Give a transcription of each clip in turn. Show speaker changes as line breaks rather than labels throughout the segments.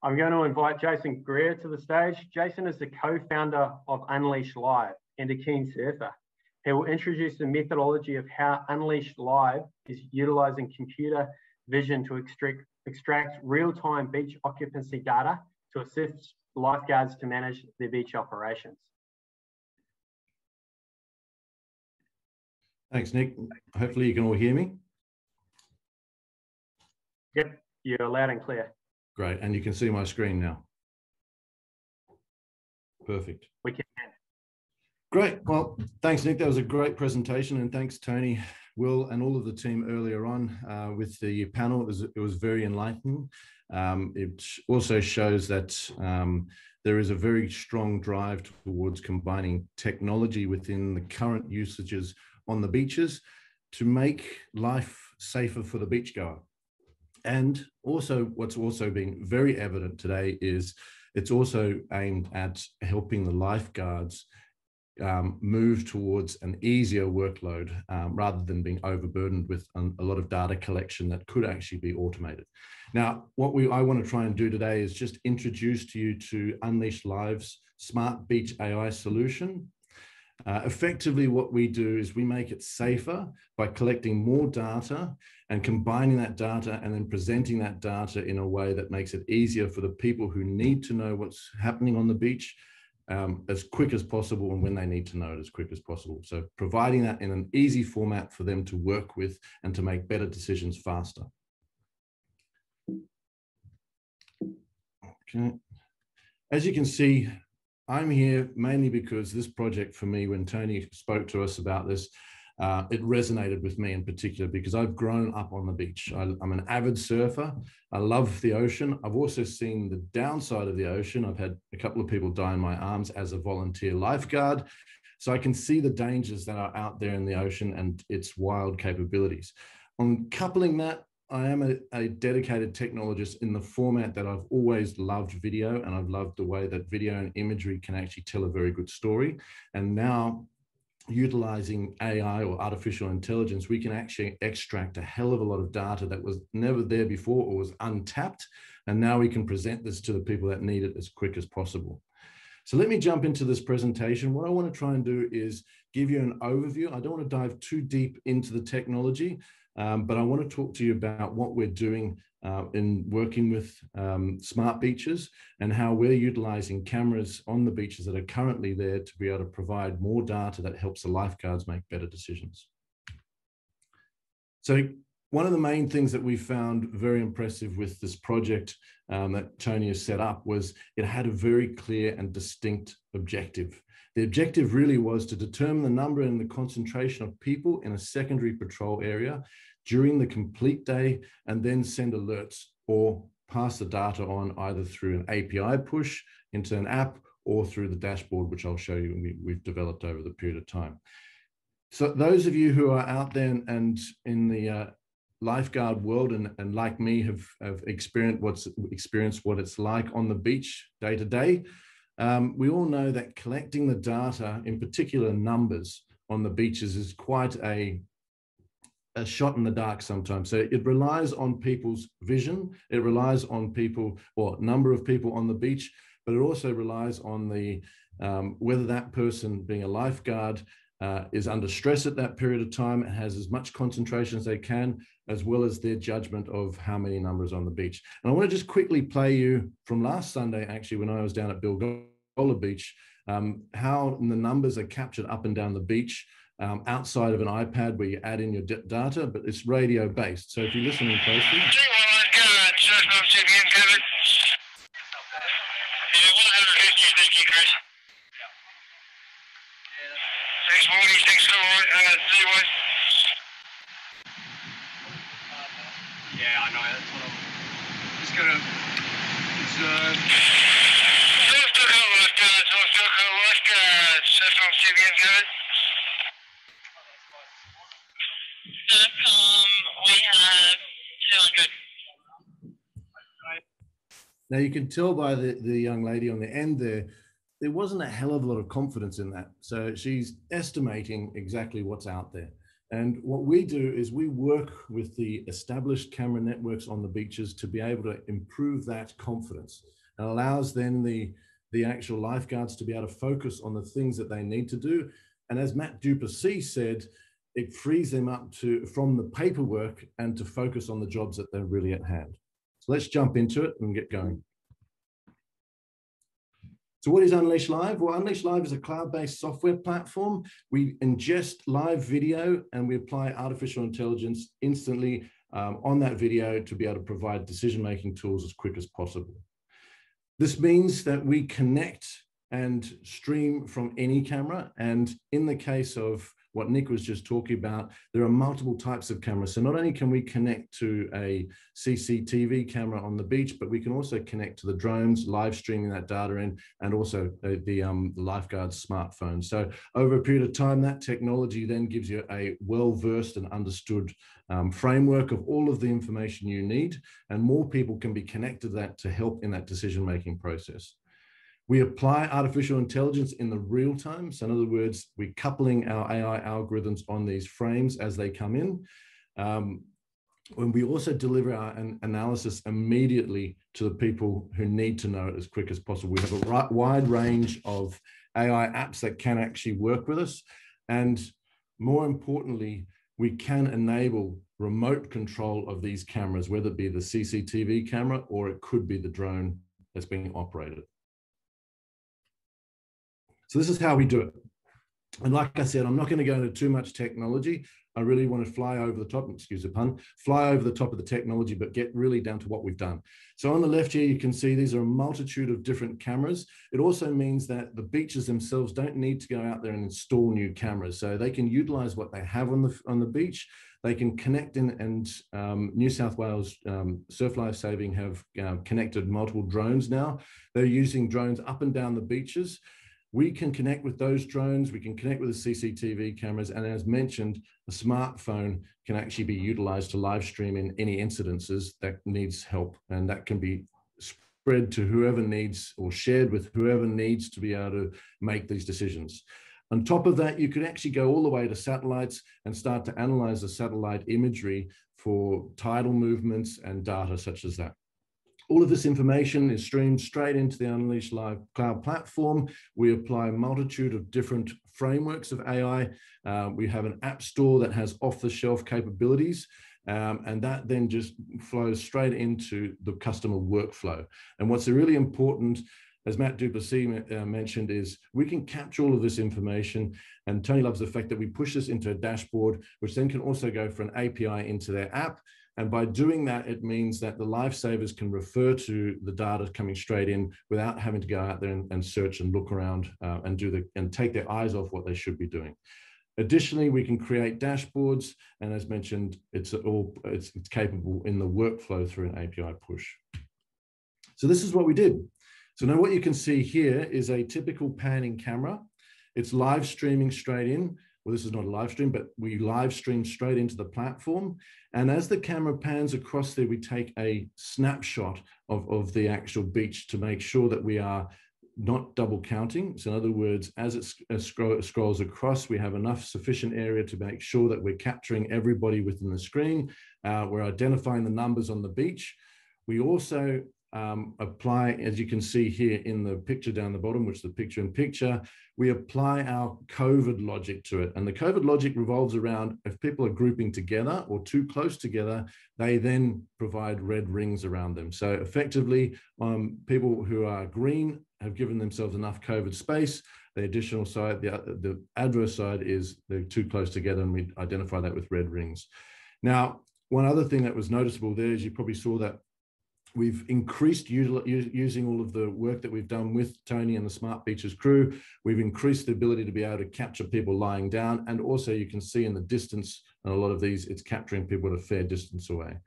I'm going to invite Jason Grier to the stage. Jason is the co-founder of Unleash Live and a keen surfer. He will introduce the methodology of how Unleash Live is utilising computer vision to extract real-time beach occupancy data to assist lifeguards to manage their beach operations.
Thanks, Nick. Hopefully you can all hear me.
Yep, you're loud and clear.
Great, and you can see my screen now. Perfect.
We can.
Great. Well, thanks, Nick. That was a great presentation, and thanks, Tony, Will, and all of the team earlier on with the panel. It was very enlightening. It also shows that there is a very strong drive towards combining technology within the current usages on the beaches to make life safer for the beachgoer. And also, what's also been very evident today is it's also aimed at helping the lifeguards move towards an easier workload rather than being overburdened with a lot of data collection that could actually be automated. Now, what I want to try and do today is just introduce to you to Unleash Live's Smart Beach AI solution. Effectively, what we do is we make it safer by collecting more data and combining that data and then presenting that data in a way that makes it easier for the people who need to know what's happening on the beach as quick as possible, and when they need to know it as quick as possible. So providing that in an easy format for them to work with and to make better decisions faster. Okay. As you can see, I'm here mainly because this project for me, when Tony spoke to us about this, it resonated with me in particular because I've grown up on the beach. I'm an avid surfer. I love the ocean. I've also seen the downside of the ocean. I've had a couple of people die in my arms as a volunteer lifeguard. So I can see the dangers that are out there in the ocean and its wild capabilities. On coupling that, I am a dedicated technologist in the format that I've always loved video, and I've loved the way that video and imagery can actually tell a very good story. And now, utilizing AI or artificial intelligence, we can actually extract a hell of a lot of data that was never there before or was untapped. And now we can present this to the people that need it as quick as possible. So let me jump into this presentation. What I want to try and do is give you an overview. I don't want to dive too deep into the technology, but I want to talk to you about what we're doing in working with smart beaches and how we're utilizing cameras on the beaches that are currently there to be able to provide more data that helps the lifeguards make better decisions. So one of the main things that we found very impressive with this project that Tony has set up was it had a very clear and distinct objective. The objective really was to determine the number and the concentration of people in a secondary patrol area during the complete day, and then send alerts or pass the data on either through an API push into an app or through the dashboard, which I'll show you we've developed over the period of time. So those of you who are out there and in the lifeguard world and like me have experienced what it's like on the beach day to day, we all know that collecting the data, in particular numbers on the beaches, is quite a shot in the dark sometimes. So it relies on people's vision, it relies on people or number of people on the beach, but it also relies on the whether that person being a lifeguard is under stress at that period of time and has as much concentration as they can, as well as their judgment of how many numbers on the beach. And I want to just quickly play you from last Sunday, actually, when I was down at Bilgola Beach, how the numbers are captured up and down the beach outside of an iPad where you add in your data, but it's radio based. So if you're listening closely.
Yeah, I know, that's what I'm just gonna observe.
We have 200.
Now you can tell by the young lady on the end there wasn't a hell of a lot of confidence in that. So she's estimating exactly what's out there. And what we do is we work with the established camera networks on the beaches to be able to improve that confidence. It allows then the actual lifeguards to be able to focus on the things that they need to do. And as Matt Duplessis said, it frees them up from the paperwork and to focus on the jobs that they're really at hand. So let's jump into it and get going. So what is Unleash Live? Well, Unleash Live is a cloud-based software platform. We ingest live video and we apply artificial intelligence instantly on that video to be able to provide decision-making tools as quick as possible. This means that we connect and stream from any camera. And in the case of what Nick was just talking about, there are multiple types of cameras. So not only can we connect to a CCTV camera on the beach, but we can also connect to the drones, live streaming that data in, and also the lifeguard's smartphone. So over a period of time, that technology then gives you a well-versed and understood framework of all of the information you need, and more people can be connected to that to help in that decision-making process. We apply artificial intelligence in the real time. So in other words, we're coupling our AI algorithms on these frames as they come in. And we also deliver our analysis immediately to the people who need to know it as quick as possible. We have a wide range of AI apps that can actually work with us. And more importantly, we can enable remote control of these cameras, whether it be the CCTV camera or it could be the drone that's being operated. So this is how we do it. And like I said, I'm not going to go into too much technology. I really want to fly over the top, excuse the pun, fly over the top of the technology, but get really down to what we've done. So on the left here, you can see these are a multitude of different cameras. It also means that the beaches themselves don't need to go out there and install new cameras. So they can utilize what they have on the beach. They can connect in, and New South Wales Surf Life Saving have connected multiple drones now. They're using drones up and down the beaches. We can connect with those drones, we can connect with the CCTV cameras, and as mentioned, a smartphone can actually be utilized to live stream in any incidences that needs help, and that can be spread to whoever needs or shared with whoever needs to be able to make these decisions. On top of that, you could actually go all the way to satellites and start to analyze the satellite imagery for tidal movements and data such as that. All of this information is streamed straight into the Unleash Live cloud platform. We apply a multitude of different frameworks of AI. We have an app store that has off-the-shelf capabilities, and that then just flows straight into the customer workflow. And what's really important, as Matt Duplessis mentioned, is we can capture all of this information, and Tony loves the fact that we push this into a dashboard, which then can also go for an API into their app. And by doing that, it means that the lifesavers can refer to the data coming straight in without having to go out there and search and look around and take their eyes off what they should be doing. Additionally, we can create dashboards, and as mentioned, it's capable in the workflow through an API push. So this is what we did. So now what you can see here is a typical panning camera. It's live streaming straight in. Well, this is not a live stream, but we live stream straight into the platform. And as the camera pans across there, we take a snapshot of the actual beach to make sure that we are not double counting. So in other words, as it scrolls across, we have enough sufficient area to make sure that we're capturing everybody within the screen. We're identifying the numbers on the beach. We also apply, as you can see here in the picture down the bottom, which is the picture in picture, we apply our COVID logic to it. And the COVID logic revolves around if people are grouping together or too close together, they then provide red rings around them. So effectively, people who are green have given themselves enough COVID space. The additional side, the adverse side is they're too close together, and we identify that with red rings. Now, one other thing that was noticeable there is you probably saw that we've increased using all of the work that we've done with Tony and the Smart Beaches crew. We've increased the ability to be able to capture people lying down. And also you can see in the distance, and a lot of these, it's capturing people at a fair distance away.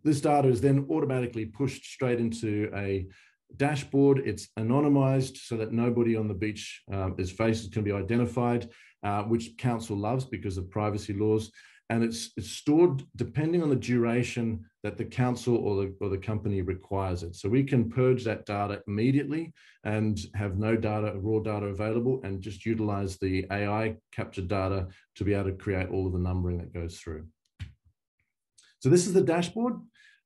This data is then automatically pushed straight into a dashboard. It's anonymized so that nobody on the beach, faces can be identified, which council loves because of privacy laws. and it's stored depending on the duration that the council or the company requires it. So we can purge that data immediately and have no data, raw data available, and just utilize the AI captured data to be able to create all of the numbering that goes through. So this is the dashboard.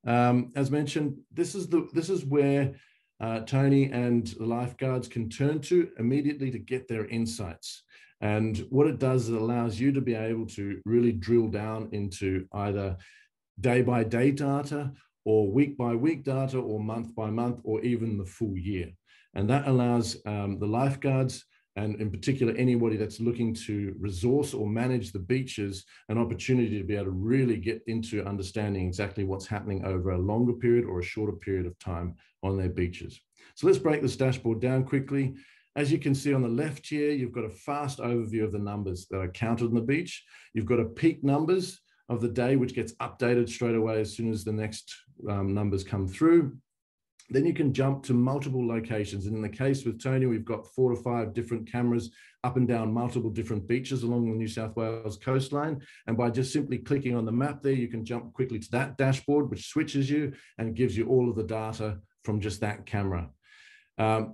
As mentioned, this is where Tony and the lifeguards can turn to immediately to get their insights. And what it does is it allows you to be able to really drill down into either day-by-day data or week-by-week data or month-by-month or even the full year. And that allows the lifeguards, and in particular anybody that's looking to resource or manage the beaches, an opportunity to be able to really get into understanding exactly what's happening over a longer period or a shorter period of time on their beaches. So let's break this dashboard down quickly. As you can see on the left here, you've got a fast overview of the numbers that are counted on the beach. You've got a peak numbers of the day, which gets updated straight away as soon as the next numbers come through. Then you can jump to multiple locations. And in the case with Tony, we've got 4 to 5 different cameras up and down multiple different beaches along the New South Wales coastline. And by just simply clicking on the map there, you can jump quickly to that dashboard, which switches you and gives you all of the data from just that camera.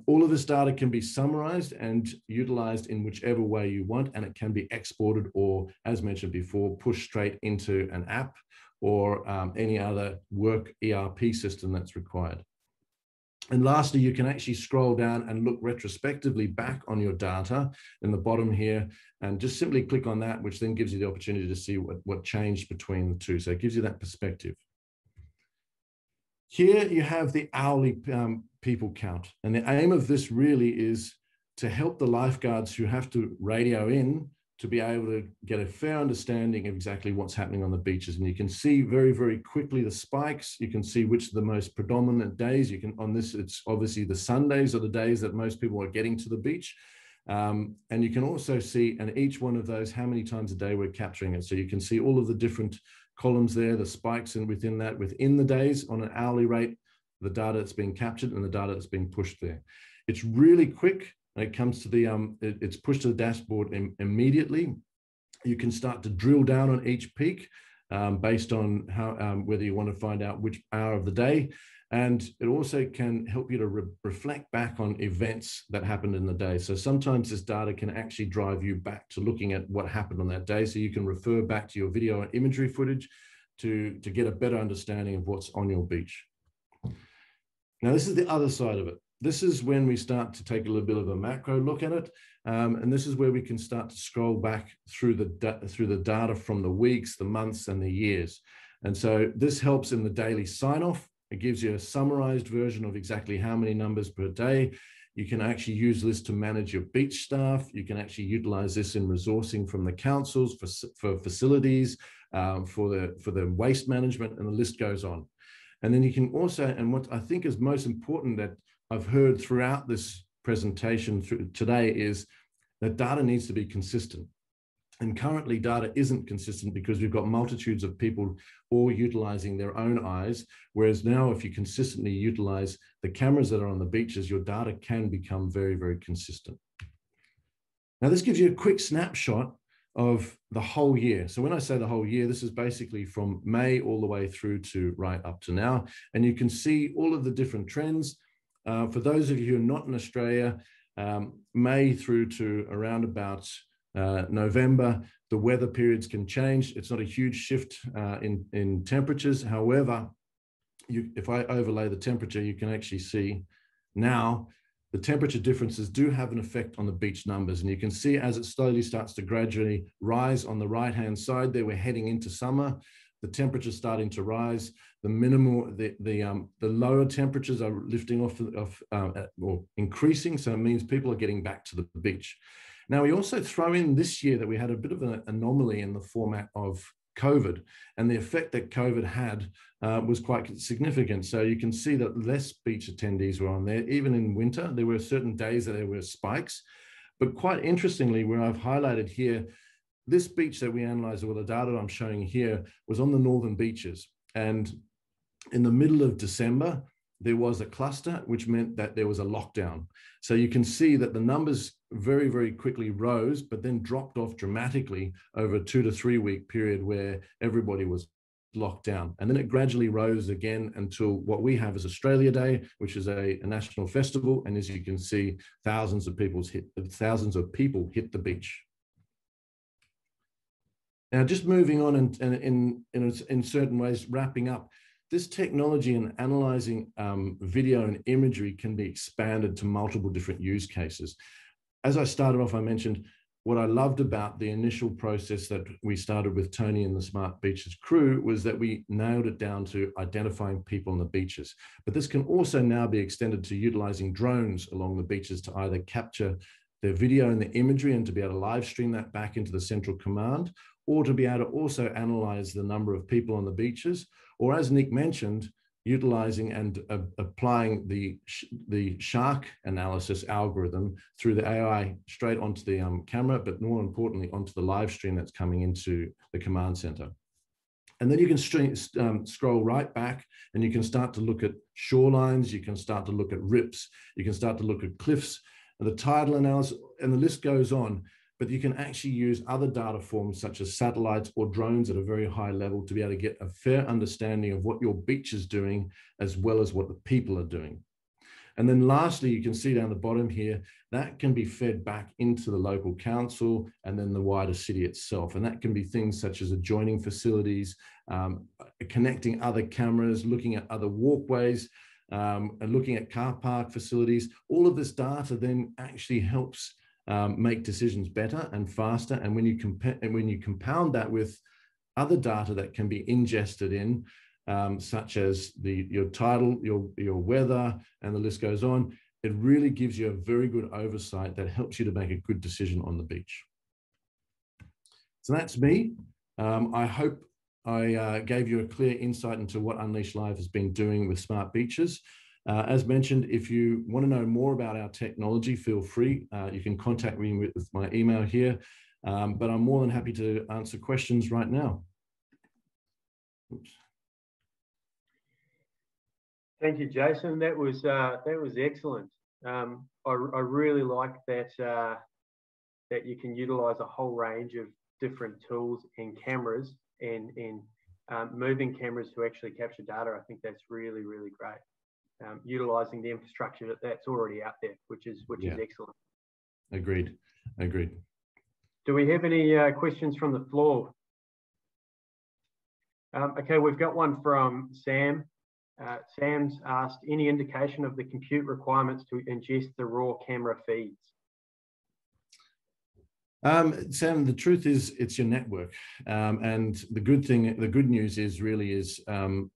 All of this data can be summarized and utilized in whichever way you want, and it can be exported or, as mentioned before, pushed straight into an app or any other work ERP system that's required. And lastly, you can actually scroll down and look retrospectively back on your data in the bottom here, and just simply click on that, which then gives you the opportunity to see what changed between the two. So it gives you that perspective. Here you have the hourly people count. And the aim of this really is to help the lifeguards who have to radio in to be able to get a fair understanding of exactly what's happening on the beaches. And you can see very, very quickly the spikes. You can see which are the most predominant days. You can, on this, it's obviously the Sundays are the days that most people are getting to the beach. And you can also see, and each one of those, how many times a day we're capturing it. So you can see all of the different columns there, the spikes, and within that, within the days on an hourly rate, the data that's being captured and the data that's being pushed there. It's really quick. When it comes to the, it's pushed to the dashboard immediately. You can start to drill down on each peak based on how, whether you want to find out which hour of the day. And it also can help you to reflect back on events that happened in the day. So sometimes this data can actually drive you back to looking at what happened on that day. So you can refer back to your video and imagery footage to get a better understanding of what's on your beach. Now, this is the other side of it. This is when we start to take a little bit of a macro look at it. And this is where we can start to scroll back through the data from the weeks, the months, and the years. And so this helps in the daily sign-off. It gives you a summarized version of exactly how many numbers per day. You can actually use this to manage your beach staff. You can actually utilize this in resourcing from the councils for facilities, for the waste management, and the list goes on. And then you can also, and what I think is most important that I've heard throughout this presentation today is that data needs to be consistent. And currently data isn't consistent because we've got multitudes of people all utilizing their own eyes. Whereas now, if you consistently utilize the cameras that are on the beaches, your data can become very, very consistent. Now, this gives you a quick snapshot of the whole year. So when I say the whole year, this is basically from May all the way through to right up to now. And you can see all of the different trends. For those of you who are not in Australia, May through to around about November, the weather periods can change. It's not a huge shift in temperatures. However, if I overlay the temperature, you can actually see now the temperature differences do have an effect on the beach numbers. And you can see as it slowly starts to gradually rise on the right-hand side there, we're heading into summer. The temperature starting to rise. The minimal, the lower temperatures are lifting off or increasing. So it means people are getting back to the beach. Now, we also throw in this year that we had a bit of an anomaly in the format of COVID, and the effect that COVID had was quite significant. So you can see that less beach attendees were on there. Even in winter, there were certain days that there were spikes. But quite interestingly, where I've highlighted here, this beach that we analyzed, or the data I'm showing here, was on the northern beaches. And in the middle of December, there was a cluster, which meant that there was a lockdown. So you can see that the numbers very, very quickly rose, but then dropped off dramatically over a 2 to 3 week period where everybody was locked down. And then it gradually rose again until what we have is Australia Day, which is a national festival. And as you can see, thousands of people hit the beach. Now, just moving on and in certain ways, wrapping up, this technology in analyzing video and imagery can be expanded to multiple different use cases. As I started off, I mentioned what I loved about the initial process that we started with Tony and the Smart Beaches crew was that we nailed it down to identifying people on the beaches. But this can also now be extended to utilizing drones along the beaches to either capture the video and the imagery and to be able to live stream that back into the central command, or to be able to also analyze the number of people on the beaches, or as Nick mentioned, utilizing and applying the shark analysis algorithm through the AI straight onto the camera, but more importantly, onto the live stream that's coming into the command center. And then you can scroll right back and you can start to look at shorelines, you can start to look at rips, you can start to look at cliffs, and the tidal analysis, and the list goes on. But you can actually use other data forms such as satellites or drones at a very high level to be able to get a fair understanding of what your beach is doing, as well as what the people are doing. And then lastly, you can see down the bottom here, that can be fed back into the local council and then the wider city itself. And that can be things such as adjoining facilities, connecting other cameras, looking at other walkways, and looking at car park facilities. All of this data then actually helps make decisions better and faster. And when you compound that with other data that can be ingested in, such as your tidal, your weather, and the list goes on, it really gives you a very good oversight that helps you to make a good decision on the beach. So that's me. I hope I gave you a clear insight into what Unleash Live has been doing with smart beaches. As mentioned, if you want to know more about our technology, feel free. You can contact me with my email here, but I'm more than happy to answer questions right now. Oops.
Thank you, Jason. That was excellent. I really like that that you can utilize a whole range of different tools and cameras and moving cameras to actually capture data. I think that's really, really great. Utilizing the infrastructure that's already out there, which is excellent.
Agreed.
Do we have any questions from the floor? Okay, we've got one from Sam. Sam's asked, any indication of the compute requirements to ingest the raw camera feeds?
Sam, the truth is it's your network. And the good news is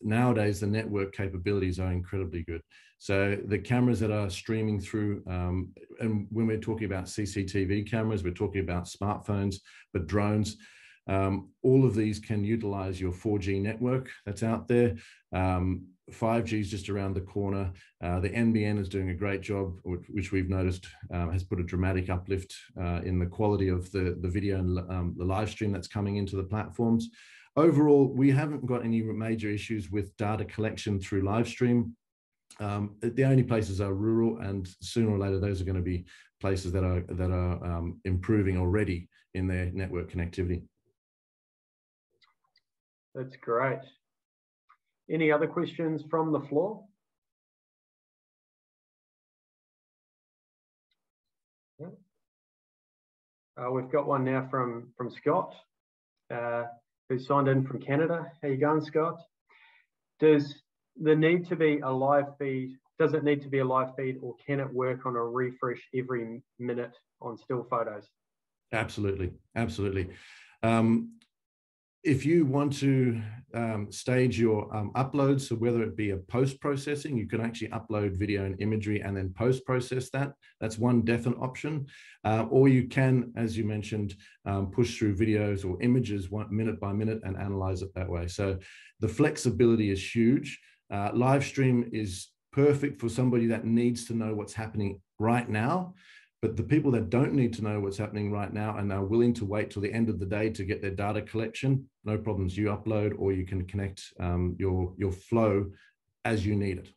nowadays the network capabilities are incredibly good. So the cameras that are streaming through, and when we're talking about CCTV cameras, we're talking about smartphones, but drones, all of these can utilize your 4G network that's out there. 5G is just around the corner. The NBN is doing a great job, which we've noticed has put a dramatic uplift in the quality of the video and the live stream that's coming into the platforms. Overall, we haven't got any major issues with data collection through live stream. The only places are rural, and sooner or later, those are going to be places that are improving already in their network connectivity.
That's great. Any other questions from the floor? We've got one now from Scott, who signed in from Canada. How you going, Scott? Does it need to be a live feed, or can it work on a refresh every minute on still photos?
Absolutely. If you want to stage your uploads, so whether it be a post-processing, you can actually upload video and imagery and then post-process that. That's one definite option. Or you can, as you mentioned, push through videos or images minute by minute and analyze it that way. So the flexibility is huge. Live stream is perfect for somebody that needs to know what's happening right now. But the people that don't need to know what's happening right now and are willing to wait till the end of the day to get their data collection, no problems. You upload, or you can connect your flow as you need it.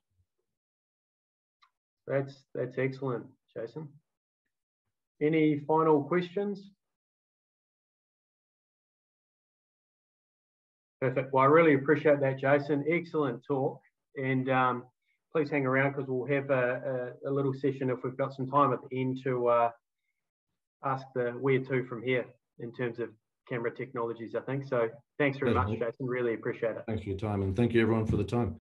That's excellent, Jason. Any final questions? Perfect. Well, I really appreciate that, Jason. Excellent talk. And please hang around because we'll have a little session if we've got some time at the end to ask the where to from here in terms of camera technologies, I think. So thanks very much, Jason. Really appreciate it.
Thanks for your time, and thank you everyone for the time.